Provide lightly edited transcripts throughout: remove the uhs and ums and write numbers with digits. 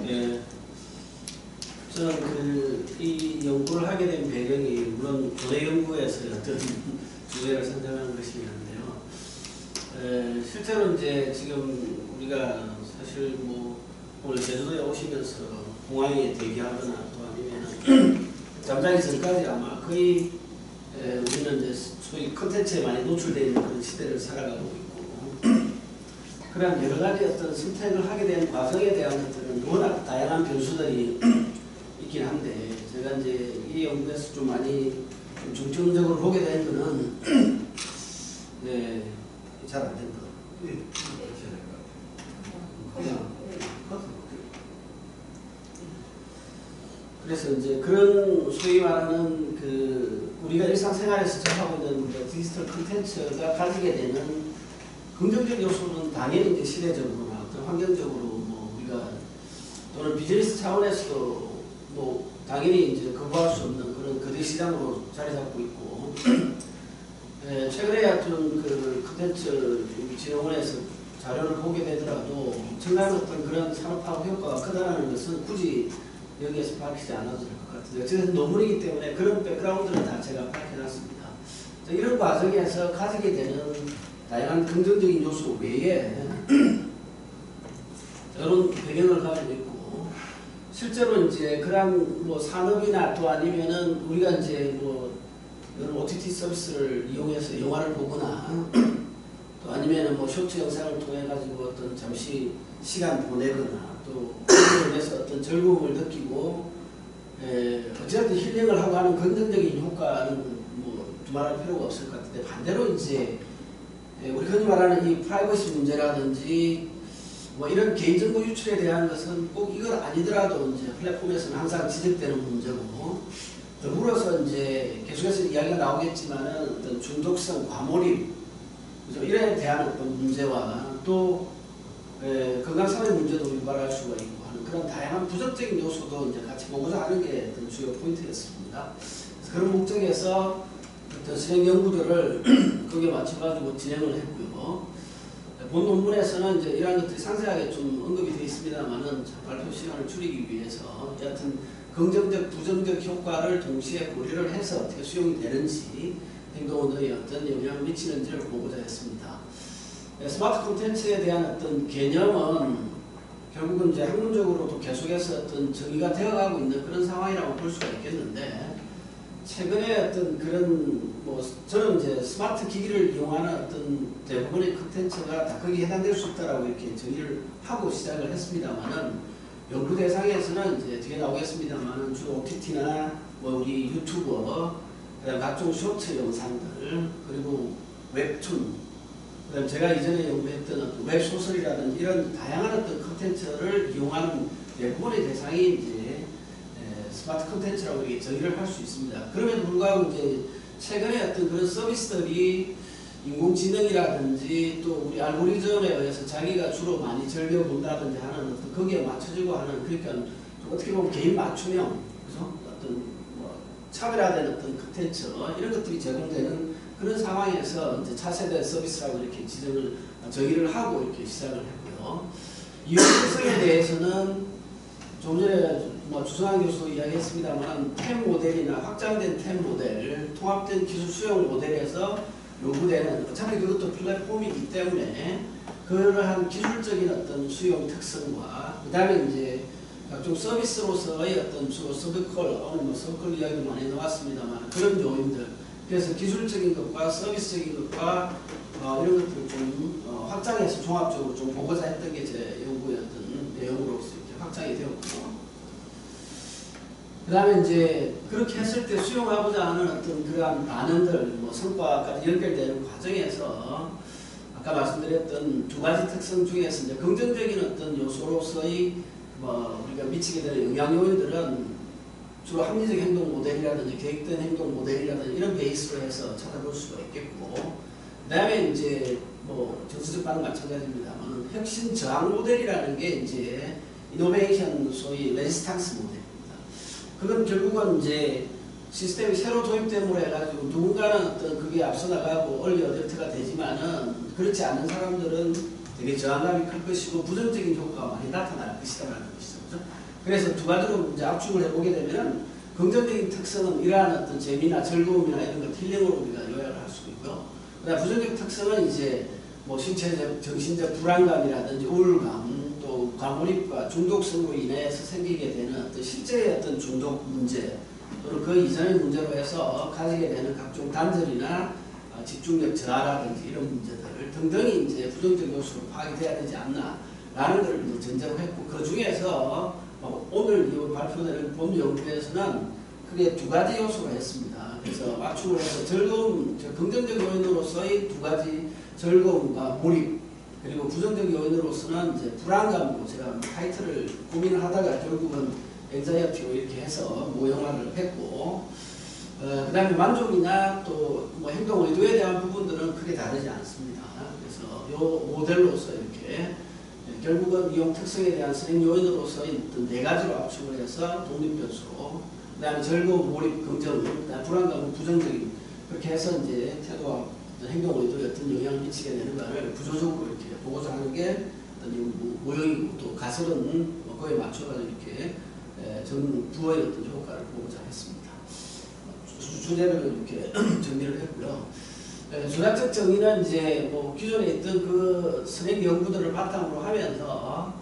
예, 저는 이 연구를 하게 된 배경이 물론 교내 연구에서 어떤 주제를 선정하는 것이 있는데요. 실제로 이제 지금 우리가 사실 뭐 오늘 제주도에 오시면서 공항에 대기하거나 또 아니면 잠자기 전까지 아마 거의 우리는 이제 소위 컨텐츠에 많이 노출되어 있는 그런 시대를 살아가고 있고 그런 여러 가지 어떤 선택을 하게 된 과정에 대한 것들은 워낙 다양한 변수들이 있긴 한데 제가 이제 이 연구에서 좀 많이 좀 중점적으로 보게 된 거는 네, 잘 안 된다. 그래서 이제 그런 소위 말하는 우리가 일상생활에서 접하고 있는 디지털 콘텐츠가 가지게 되는 긍정적 요소는 당연히 이제 시대적으로나 어떤 환경적으로 뭐 우리가 또는 비즈니스 차원에서도 뭐 당연히 이제 거부할 수 없는 그런 거대 시장으로 자리 잡고 있고 최근에 어떤 콘텐츠 진흥원에서 자료를 보게 되더라도 엄청난 어떤 그런 산업화학 효과가 크다라는 것은 굳이 여기에서 밝히지 않아도 될 것 같은데 어쨌든 논문이기 때문에 그런 백그라운드는 다 제가 밝혀놨습니다. 이런 과정에서 가지게 되는 다양한 긍정적인 요소 외에 이런 배경을 가지고 있고 실제로 이제 그런 뭐 산업이나 또 아니면은 우리가 이제 뭐 이런 OTT 서비스를 이용해서 영화를 보거나 또 아니면은 뭐 쇼츠 영상을 통해 가지고 어떤 잠시 시간 보내거나 또 그걸 위해서 어떤 즐거움을 느끼고 어쨌든 힐링을 하고 하는 긍정적인 효과는 뭐 두말할 필요가 없을 것 같은데 반대로 이제 우리 흔히 말하는 이 프라이버시 문제라든지 뭐 이런 개인정보 유출에 대한 것은 꼭 이건 아니더라도 이제 플랫폼에서는 항상 지적되는 문제고 더불어서 이제 계속해서 이야기가 나오겠지만은 어떤 중독성, 과몰입 이에 대한 어떤 문제와 또 건강상의 문제도 유발할 수가 있고 하는 그런 다양한 부정적인 요소도 이제 같이 보고자 하는 게 어떤 주요 포인트였습니다. 그런 목적에서 어떤 실행 연구들을 거기에 맞춰가지고 진행을 했고요. 본 논문에서는 이제 이러한 것들이 상세하게 좀 언급이 되어 있습니다만은 발표 시간을 줄이기 위해서 여하튼 긍정적, 부정적 효과를 동시에 고려를 해서 어떻게 수용이 되는지 행동원의 어떤 영향을 미치는지를 보고자 했습니다. 스마트 콘텐츠에 대한 어떤 개념은 결국은 이제 학문적으로도 계속해서 어떤 정의가 되어가고 있는 그런 상황이라고 볼 수가 있겠는데 최근에 어떤 그런 뭐 저는 이제 스마트 기기를 이용하는 어떤 대부분의 콘텐츠가 다 거기에 해당될 수 있다라고 이렇게 정의를 하고 시작을 했습니다만은 연구 대상에서는 이제 뒤에 나오겠습니다만은 주로 OTT나 뭐 우리 유튜버 그다음 각종 쇼츠 영상들 그리고 웹툰 그다음 제가 이전에 연구했던 어떤 웹소설이라든지 이런 다양한 어떤 콘텐츠를 이용하는 대부분의 대상이 이제 스마트 콘텐츠라고 이렇게 정의를 할 수 있습니다. 그럼에도 불구하고 이제 최근에 어떤 그런 서비스들이 인공지능이라든지 또 우리 알고리즘에 의해서 자기가 주로 많이 즐겨본다든지 하는 어떤 거기에 맞춰지고 하는 그러니까 어떻게 보면 개인 맞춤형 그래서 어떤 뭐 차별화된 어떤 콘텐츠 이런 것들이 제공되는 그런 상황에서 이제 차세대 서비스라고 이렇게 정의를 하고 이렇게 시작을 했고요. 이용 특성에 대해서는 좀 전에 뭐 주성환 교수 이야기했습니다만 템 모델이나 확장된 템 모델, 통합된 기술 수용 모델에서 요구되는 어차피 그것도 플랫폼이기 때문에 그러한 기술적인 어떤 수용 특성과 그 다음에 이제 각종 서비스로서의 어떤 주로 서브컬, 오늘 뭐 서브컬 이야기도 많이 나왔습니다만 그런 요인들 그래서 기술적인 것과 서비스적인 것과 이런 것들을 좀 확장해서 종합적으로 좀 보고자 했던 게 제 연구의 어떤 내용으로서 이렇게 확장이 되었고 그 다음에 이제 그렇게 했을 때 수용하고자 하는 어떤 그러한 반응들, 뭐 성과까지 연결되는 과정에서 아까 말씀드렸던 두 가지 특성 중에서 이제 긍정적인 어떤 요소로서의 뭐 우리가 미치게 되는 영향 요인들은 주로 합리적 행동 모델이라든지 계획된 행동 모델이라든지 이런 베이스로 해서 찾아볼 수가 있겠고 그 다음에 이제 뭐 정서적 반응 마찬가지입니다만 혁신 저항 모델이라는 게 이제 이노베이션 소위 레지스탕스 모델 그건 결국은 이제 시스템이 새로 도입됨으로 해가지고 누군가는 어떤 그게 앞서 나가고 얼리 어댑트가 되지만은 그렇지 않은 사람들은 되게 저항감이 클 것이고 부정적인 효과가 많이 나타날 것이다라는 것이죠. 그렇죠? 그래서 두 가지로 이제 압축을 해보게 되면은 긍정적인 특성은 이러한 어떤 재미나 즐거움이나 이런 것 힐링으로 우리가 요약을 할 수 있고요. 그다음 부정적 특성은 이제 뭐 신체적, 정신적 불안감이라든지 우울감, 또 과몰입과 중독성으로 인해서 생기게 되는 어떤 실제의 어떤 중독 문제, 또는 그 이전의 문제로 해서 가지게 되는 각종 단절이나 집중력 저하라든지 이런 문제들 등등이 이제 부정적 요소로 파악돼야 되지 않나라는 걸 전제로 했고, 그 중에서 오늘 이 발표되는 본 연구에서는 크게 두 가지 요소로 했습니다. 그래서 맞춤을 해서 즐거움, 긍정적 요인으로서의 두 가지 즐거움과 몰입, 그리고 부정적 요인으로서는 이제 불안감으로 제가 타이틀을 고민을 하다가 결국은 엔자이어티로 이렇게 해서 모형화를 했고, 그 다음에 만족이나 또 뭐 행동 의도에 대한 부분들은 크게 다르지 않습니다. 그래서 이 모델로서 이렇게 결국은 이용 특성에 대한 선행 요인으로서의 네 가지로 압축을 해서 독립변수로, 그 다음에 즐거움, 몰입, 긍정, 불안감은 부정적인, 그렇게 해서 이제 태도와 행동 의도에 어떤 영향을 미치게 되는 것을 구조적으로 이렇게 보고자 하는 게 어떤 모형이고, 또 가설은 그거에 맞춰가지고 이렇게 부어의 어떤 효과를 보고자 했습니다. 주제를 이렇게 정리를 했고요. 조작적 정의는 이제 뭐 기존에 있던 그 선행 연구들을 바탕으로 하면서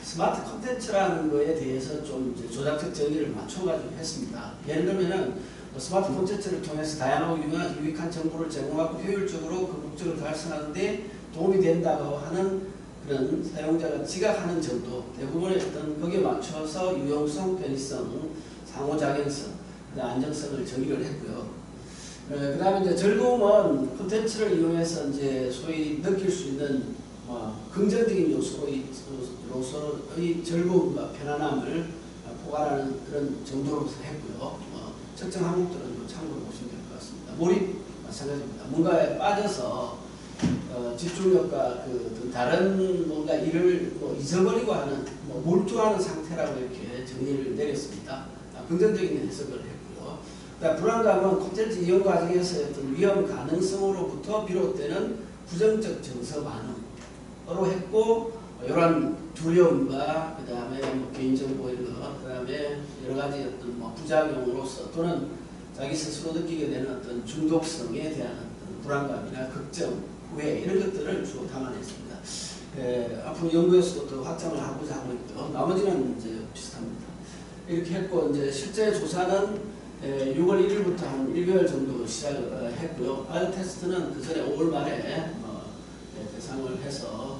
스마트 콘텐츠라는 거에 대해서 좀 이제 조작적 정의를 맞춰가지고 했습니다. 예를 들면은 스마트 콘텐츠를 통해서 다양하고 유익한 정보를 제공하고 효율적으로 그 목적을 달성하는데 도움이 된다고 하는 그런 사용자가 지각하는 정도, 대부분의 어떤 거기에 맞춰서 유용성, 편의성, 상호작용성, 안정성을 정의를 했고요. 그 다음에 이제 즐거움은 콘텐츠를 이용해서 이제 소위 느낄 수 있는 긍정적인 요소의 즐거움과 편안함을 포괄하는 그런 정도로 했고요. 특정 항목들은 참고로 보시면 될 것 같습니다. 몰입 마찬가지입니다. 뭔가에 빠져서 집중력과 그 다른 뭔가 일을 잊어버리고 하는 몰두하는 상태라고 이렇게 정의를 내렸습니다. 긍정적인 해석을 했고요. 그다음 불안감은 콘텐츠 이용 과정에서 어떤 위험 가능성으로부터 비롯되는 부정적 정서 반응으로 했고, 이러한 두려움과 그 다음에 개인정보 이런 것, 그 다음에 여러 가지 어떤 부작용으로서 또는 자기 스스로 느끼게 되는 어떤 중독성에 대한 어떤 불안감이나 걱정, 후회 이런 것들을 주로 담아냈습니다. 앞으로 연구에서도 더 확장을 하고자 하고 있고요. 나머지는 이제 비슷합니다. 이렇게 했고, 이제 실제 조사는 6월 1일부터 한 1개월 정도 시작을 했고요. 파일럿 테스트는 그 전에 5월 말에 대상을 해서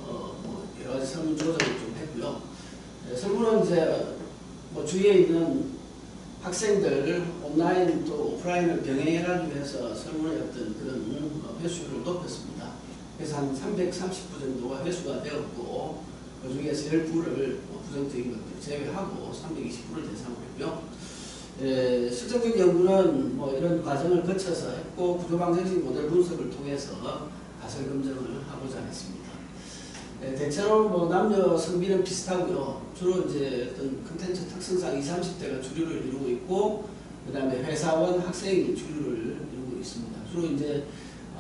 여러 가지 설문 조정을 좀 했고요. 설문은 이제 주위에 있는 학생들 온라인 또 오프라인을 병행해가지고 해서 설문의 어떤 그런 회수율을 높였습니다. 그래서 한 330부 정도가 회수가 되었고, 그 중에서 10부를 부정적인 것들 제외하고 320부를 대상으로 했고요. 실증적 연구는 이런 과정을 거쳐서 했고, 구조방정식 모델 분석을 통해서 가설 검증을 하고자 했습니다. 대체로 남녀 성비는 비슷하고요. 주로 이제 어떤 콘텐츠 특성상 20, 30대가 주류를 이루고 있고, 그 다음에 회사원, 학생이 주류를 이루고 있습니다. 주로 이제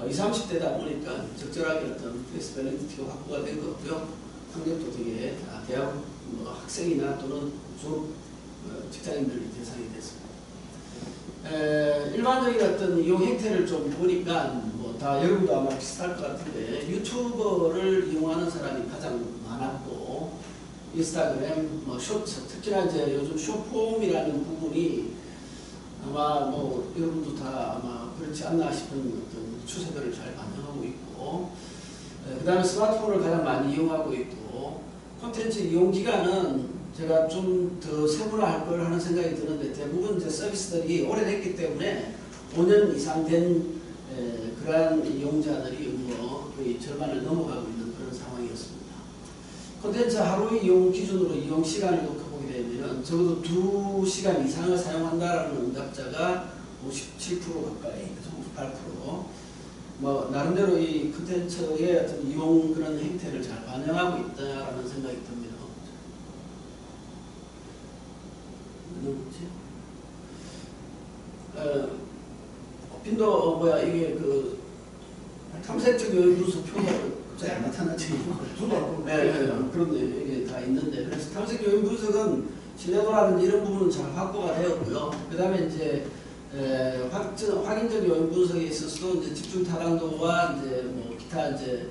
20, 30대다 보니까 적절하게 어떤 플렉스빌리티가 확보가 된 것 같고요. 학력도 되게 대학 학생이나 또는 졸업 직장인들이 대상이 됐습니다. 일반적인 어떤 이용 행태를 좀 보니까 다 여러분도 아마 비슷할 것 같은데, 유튜버를 이용하는 사람이 가장 많았고, 인스타그램, 쇼츠, 특히나 이제 요즘 숏폼이라는 부분이 아마 여러분도 다 아마 그렇지 않나 싶은 어떤 추세들을 잘 반영하고 있고, 그 다음에 스마트폰을 가장 많이 이용하고 있고, 콘텐츠 이용 기간은 제가 좀 더 세분화할 걸 하는 생각이 드는데, 대부분 이제 서비스들이 오래됐기 때문에 5년 이상 된 그러한 이용자들이 거의 절반을 넘어가고 있는 그런 상황이었습니다. 콘텐츠 하루의 이용 기준으로 이용 시간을 놓고보게 되면 적어도 2시간 이상을 사용한다라는 응답자가 57% 가까이, 58%. 나름대로 이 콘텐츠의 어떤 이용 그런 행태를 잘 반영하고 있다라는 생각이 듭니다. 빈도 이게 그 탐색적 요인 분석 표가 갑자기 안 나타나지. 그런데 이게 다 있는데, 그래서 탐색 요인 분석은 신뢰도라든지 이런 부분은 잘 확보가 되었고요. 그 다음에 이제 확인적 요인 분석에 있어서도 이제 집중 타당도와 이제 뭐 기타 이제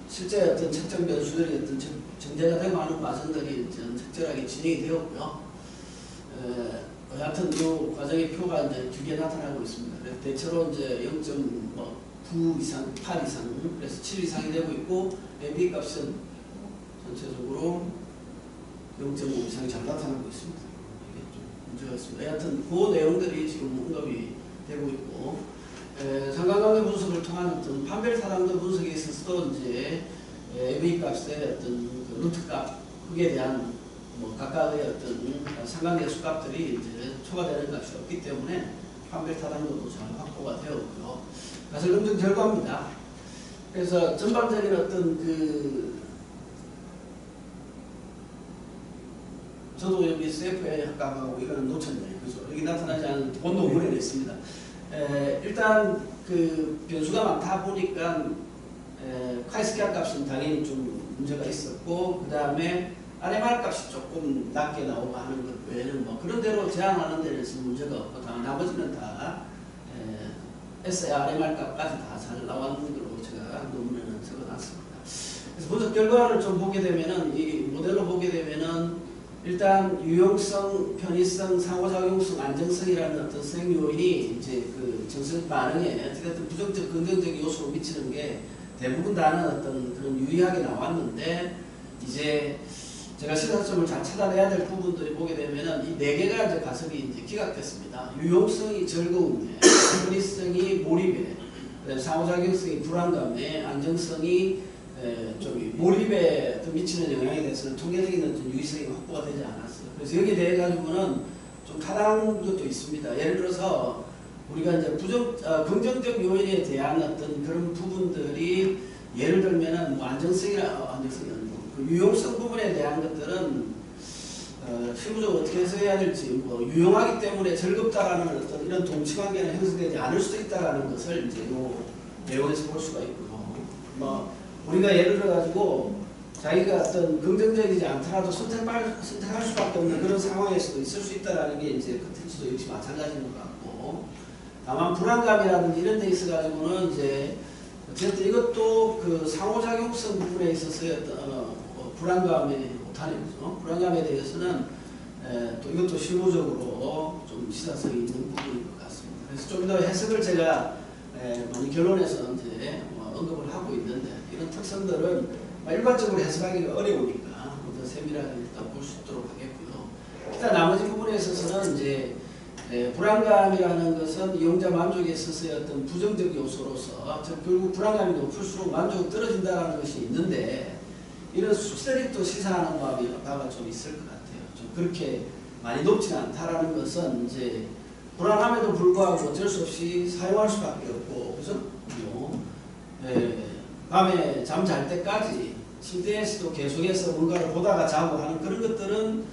실제 어떤 측정 변수들이 어떤 정제가 되고 하는 과정들이 이제 적절하게 진행이 되었고요. 여하튼 이 과정의 표가 이제 두 개 나타나고 있습니다. 그래서 대체로 이제 0.9 이상, 8 이상, 그래서 7 이상이 되고 있고, MB 값은 전체적으로 0.5 이상이 잘 나타나고 있습니다. 이게 좀 문제가 있습니다. 여하튼 그 내용들이 지금 언급이 되고 있고, 상관관계 분석을 통한 어떤 판별 타당도 분석에 있어서도 이제 MB 값의 어떤 그 루트 값, 흑에 대한 뭐 각각의 어떤 상관계수 값들이 이제 초과되는 값이 없기 때문에 판별 타당도도 잘 확보가 되었고요. 가설 검증 결과입니다. 그래서 전반적인 어떤 저도 여기 CFA 학과하고 이거는 놓쳤네요. 그죠? 여기 나타나지 않은 본 논문에 있습니다. 일단 그 변수가 많다 보니까 카이스케아 값은 당연히 좀 문제가 있었고, 그 다음에 RMR 값이 조금 낮게 나오고 하는 것 외에는 뭐 그런 대로 제한하는 데는 문제가 없고, 나머지는 다 SR, RMR 값까지 다 잘 나왔는 걸로 제가 논문에는 적어놨습니다. 그래서 분석 결과를 좀 보게 되면은, 이 모델로 보게 되면은 일단 유용성, 편의성, 상호작용성, 안정성이라는 어떤 성 요인이 이제 그 정신 반응에 어쨌든 부정적, 긍정적 요소로 미치는 게 대부분 다는 어떤 그런 유의하게 나왔는데, 이제 제가 시사점을 잘 찾아내야 될 부분들이 보게 되면은 이 네 개가 이제 가설이 이제 기각됐습니다. 유용성이 즐거움에, 편의성이 몰입에, 상호작용성이 불안감에, 안정성이 좀 몰입에 미치는 영향에 대해서는 통계적인 어떤 유의성이 확보가 되지 않았어요. 그래서 여기에 대해 가지고는 좀 타당한 것도 있습니다. 예를 들어서 우리가 이제 긍정적 요인에 대한 어떤 그런 부분들이 예를 들면은 뭐 안정성이 아니고 그 유용성 부분에 대한 것들은 실무적으로 어떻게 해석해야 될지, 뭐 유용하기 때문에 즐겁다라는 어떤 이런 동치관계는 형성되지 않을 수도 있다라는 것을 이제 이 내용에서 볼 수가 있고요. 뭐 우리가 예를 들어 가지고 자기가 어떤 긍정적이지 않더라도 선택할 수밖에 없는 그런 상황에서도 있을 수 있다라는 게 이제 컨텐츠도 역시 마찬가지인 것 같고, 다만 불안감이라든지 이런 데 있어 가지고는 이제 어쨌든 이것도 그 상호작용성 부분에 있어서의 어떤 불안감이 못하는 거죠. 불안감에 대해서는 또 이것도 실무적으로 좀 시사성이 있는 부분인 것 같습니다. 그래서 좀 더 해석을 제가 많이 결론에서 이제 언급을 하고 있는데, 이런 특성들은 일반적으로 해석하기가 어려우니까 더 세밀하게 일단 볼 수 있도록 하겠고요. 일단 나머지 부분에 있어서는 이제 불안감이라는 것은 이용자 만족에 있어서의 어떤 부정적 요소로서 결국 불안감이 높을수록 만족이 떨어진다는 것이 있는데, 이런 수치들이 또 시사하는 바가 좀 있을 것 같아요. 좀 그렇게 많이 높지는 않다라는 것은 이제 불안함에도 불구하고 어쩔 수 없이 사용할 수밖에 없고, 그죠? 밤에 잠 잘 때까지 침대에서도 계속해서 뭔가를 보다가 자고 하는 그런 것들은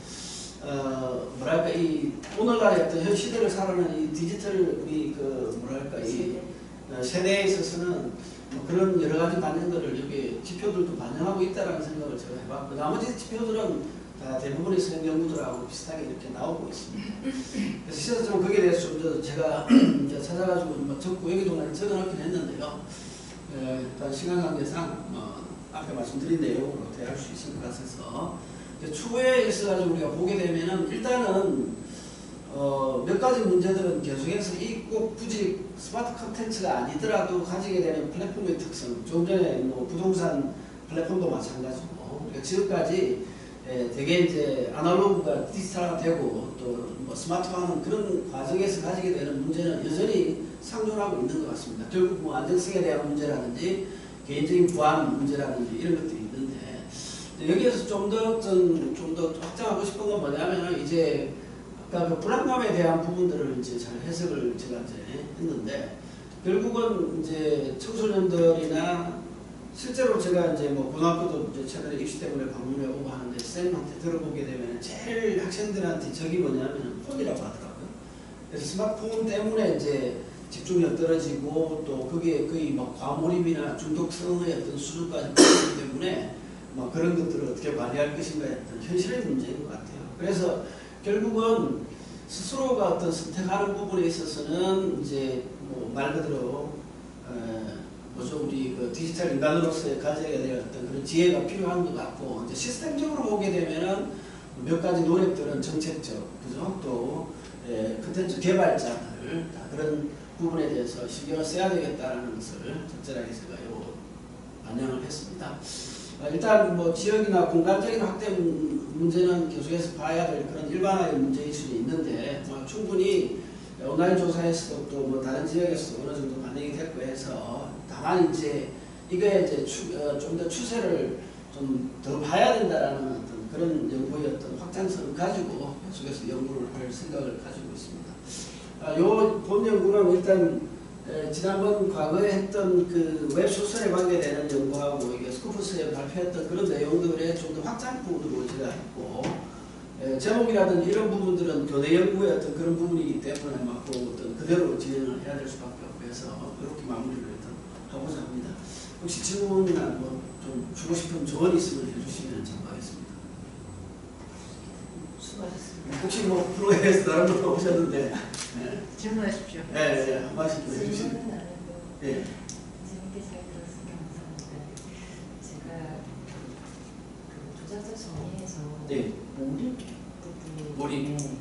뭐랄까 이 오늘날의 어떤 현 시대를 살아가는 이 디지털 우리 그 뭐랄까 이 세대에 있어서는 뭐 그런 여러 가지 반영들을 여기 지표들도 반영하고 있다라는 생각을 제가 해봤고, 나머지 지표들은 다 대부분의 수행 연구들하고 비슷하게 이렇게 나오고 있습니다. 그래서 시사적으로 거기에 대해서 좀 더 제가 이제 찾아가지고 뭐 적고 여기도 적어놓긴 했는데요. 일단 시간 관계상 앞에 말씀드린 내용으로 대할 수 있을 것 같아서 추후에 있어가지고 우리가 보게 되면은 일단은 몇 가지 문제들은 계속해서 이 꼭 굳이 스마트 컨텐츠가 아니더라도 가지게 되는 플랫폼의 특성, 좀 전에 뭐 부동산 플랫폼도 마찬가지고, 그러니까 지금까지 되게 이제 아날로그가 디지털화 되고 또 뭐 스마트화하는 그런 과정에서 가지게 되는 문제는 여전히 상존하고 있는 것 같습니다. 결국 뭐 안정성에 대한 문제라든지 개인적인 보안 문제라든지 이런 것들이 있는데, 여기에서 좀 더 확장하고 싶은 건 뭐냐면 이제 아까 그 불안감에 대한 부분들을 이제 잘 해석을 제가 이제 했는데, 결국은 이제 청소년들이나 실제로 제가 이제 뭐 고등학교도 이제 최근에 입시 때문에 방문해 오고 하는데 쌤한테 들어보게 되면 제일 학생들한테 적이 뭐냐면 폰이라고 하더라고요. 그래서 스마트폰 때문에 이제 집중력 떨어지고 또 그게 거의 막 과몰입이나 중독성의 어떤 수준까지 보기 때문에 뭐 그런 것들을 어떻게 관리할 것인가의 어떤 현실의 문제인 것 같아요. 그래서 결국은 스스로가 어떤 선택하는 부분에 있어서는 이제 뭐 말 그대로 뭐죠, 우리 그 디지털 인간으로서의 가져야 될 어떤 그런 지혜가 필요한 것 같고, 이제 시스템적으로 보게 되면은 몇 가지 노력들은 정책적, 그죠? 또 콘텐츠 개발자들 그런 부분에 대해서 신경을 써야 되겠다는 것을 적절하게 제가 요 반영을 했습니다. 일단 뭐 지역이나 공간적인 확대 문제는 계속해서 봐야 될 그런 일반화의 문제일 수는 있는데, 충분히 온라인 조사에서도 또 뭐 다른 지역에서도 어느 정도 반영이 됐고 해서, 다만 이제 이거에 이제 좀 더 추세를 좀 더 봐야 된다라는 어떤 그런 연구의 어떤 확장성을 가지고 계속해서 연구를 할 생각을 가지고 있습니다. 요 본 연구는 일단 지난번 과거에 했던 그 웹소설에 관계되는 연구하고 이게 스코프스에 발표했던 그런 내용들의 좀 더 확장품으로 제가 했고, 제목이라든지 이런 부분들은 교내 연구의 어떤 그런 부분이기 때문에 막 어떤 그대로 진행을 해야 될 수밖에 없고 해서 이렇게 마무리를 일단 하고자 합니다. 혹시 질문이나 뭐 좀 주고 싶은 조언이 있으면 해주시면 참고하겠습니다. 수고하셨습니다. 혹시 뭐 프로에서 다른 분도 오셨는데 질문하십시오. 네, 한 말씀 해주시면. 질문은 안 해도 네. 재밌게 잘 들었으면 감사합니다. 제가 그 조작적 정의에서 네. 몰입 몰입. 부분에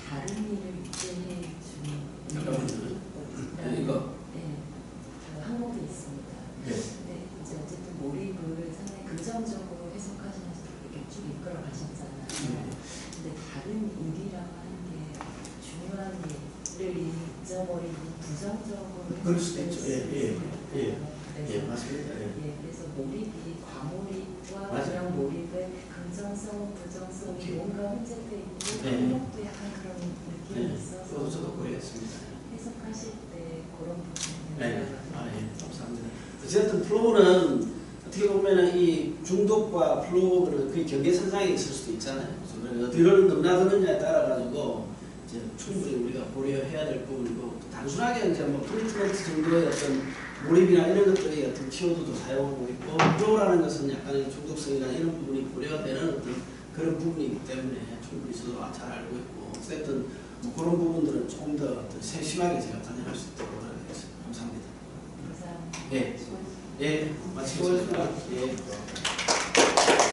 다른 일을 유지해 주는 여러분들은 이거. 네, 그 항목이 있습니다. 네. 근데 이제 어쨌든 몰입을 상당히 긍정적으로 해석하시면서 이렇게 쭉 이끌어 가셨잖아요. 근데 다른 일이라고 하는 게 중요한 일을 잊어버리고 부정적으로 그럴 수도 있죠. 그래서 맞습니다. 그래서 몰입이 과몰입과 맞아요. 그냥 몰입의 긍정성, 부정성이 오케이. 뭔가 혼재돼 있고 네. 한목도 약간 그런 느낌이 있어서 저도 그랬습니다. 해석하실 때 그런 부분을 네. 감사합니다. 어쨌든 플로우는 어떻게 보면은 이 중독과 플로우는 그 경계선상에 있을 수도 있잖아요. 그래서 어디를 넘나드느냐에 따라 가지고 이제 충분히 우리가 고려해야 될 부분이고, 단순하게 이제 뭐 트리트먼트 정도의 어떤 몰입이나 이런 것들이 어떤 키워드도 사용하고 있고, 플로우라는 것은 약간의 중독성이나 이런 부분이 고려가 되는 어떤 그런 부분이기 때문에 충분히 저도 잘 알고 있고, 어쨌든 뭐 그런 부분들은 조금 더 세심하게 제가 반영할 수 있도록 하겠습니다. 감사합니다. 감사합니다. 예. 수고하셨습니다. 예, 마치겠습니다. 예.